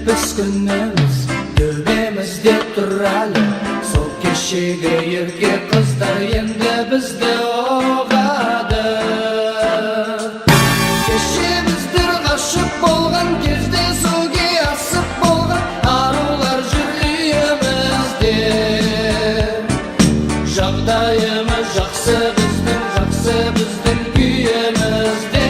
Biz günümüz dövemizde turali Sol keshigi yerga qizlar endi bizda og'adi Keshimizdir g'ashib bo'lgan kezde suvga asib bo'lgan aruvlar juriyimizda Жағдайымыз жақсы біздің күйімізде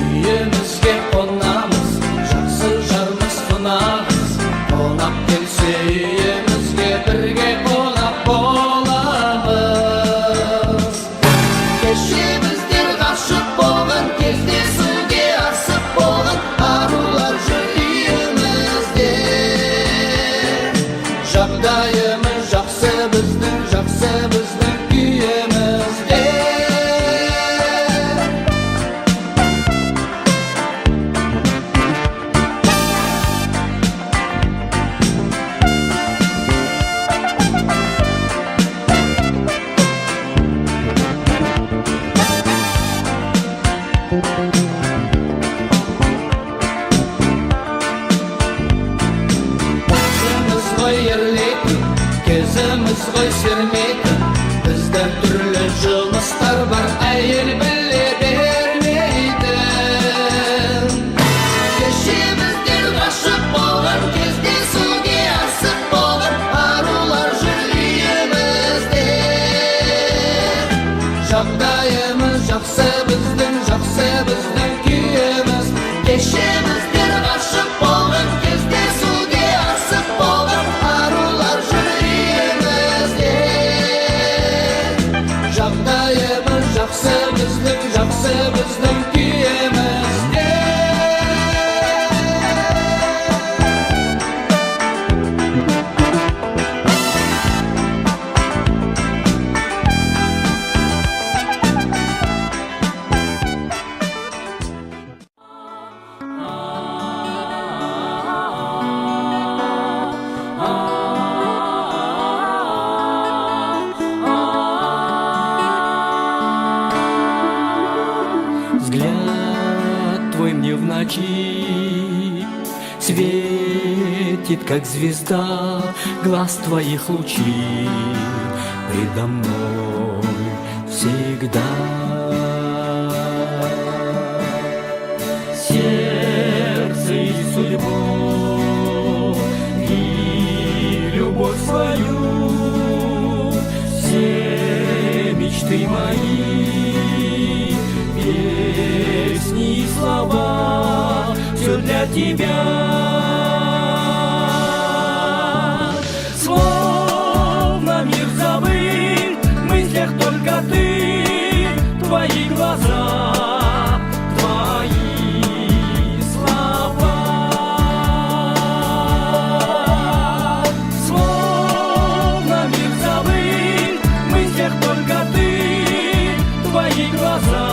Үйімізге қонамыз, жақсы жармыз қонағыз Қонақ келсе үйімізге бірге қонақ боламыз Кешіміздер ғашық болған кезде суге асып болған арулар жүр үйімізде Жағдайымыз жақсы біздің күйімізде Kezimiz ғой ерлейтін, кезіміз ғой сермейтін Бізде түрлі жұмыстар бар, әйел біле бермейтін Кешіміздер ғашық болған кезде суге асып болған арулар жүр үйімізде Жағдайымыз жақсы біздің күйіміз Кешіміздер ғашық болған кезде суге асып болған арулар жүр үйімізде ночи. Светит, как звезда, глаз твоих лучей предо мной всегда. Сердце и судьбу, и любовь свою, все мечты мои, песни и слова, все для тебя. Словно мир забыт, в мыслях только ты, твои глаза, твои слова. Словно мир забыт, в мыслях только ты, твои глаза,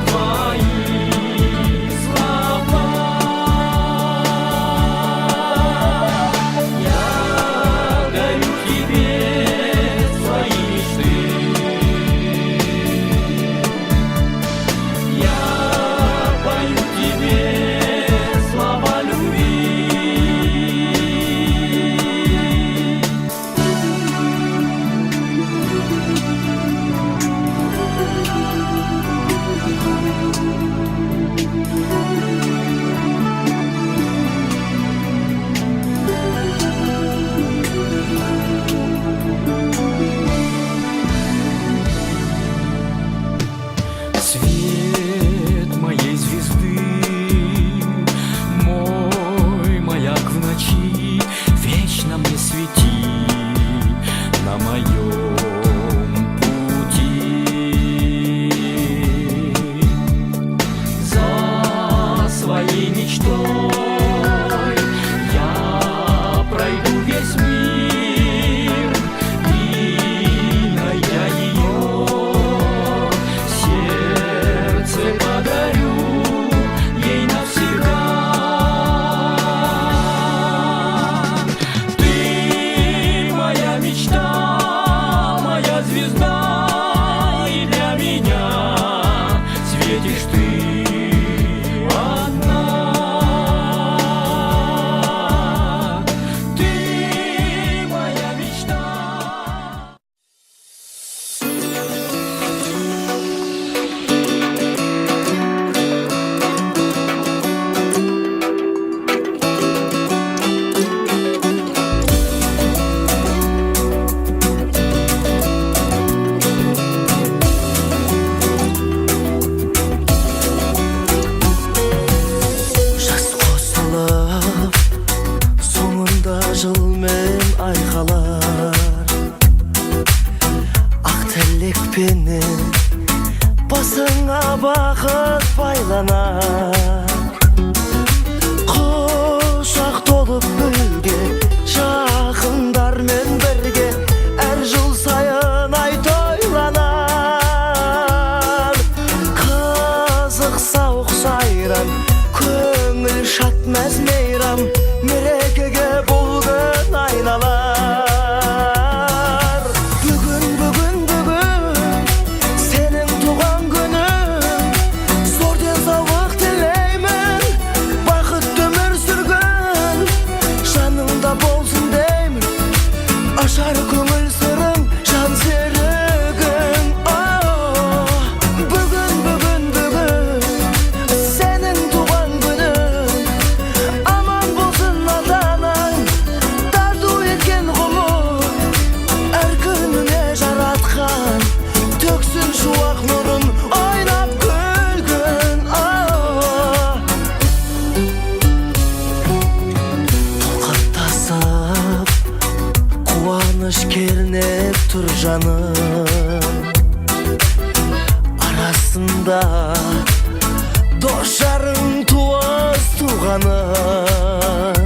твои слова. Я дарю тебе свои мечты. Я пою тебе слова любви. Свет моей звезды, мой маяк в ночи, вечно мне свети на моем пути. За своей мечтой я пройду весь мир, и, найдя ее, сердце подарю ей навсегда. Ты моя мечта, моя звезда, и для меня светишь ты одна. Ты моя мечта. Жас қосылып, соңында жыл мен айқалар. Ақ тілекпенен басыңа бақыт байланар. Құшақ толып гүлге, жақындармен бірге, әр жыл сайын ай тойланар. Қызық сауық сайран, көңіл шат мәз мейрам, мерекеге бұл күн айналар. Бүгін сенің туған күнің, зор денсаулық тілеймін, бақытты өмір сүргін, жаныңда болсын деймін, ашар көңіл сырың, жан серігің. Бүгін сенің туған күнің, аман болсын ата-анаң, тарту еткен ғұмыр, әр күніне жаратқан, төксін шуақ нұрын, ойнап күлгін. Толқаттасып, қуаныш кернеп тұр жаным, арасында дос жарың туыс туғаным.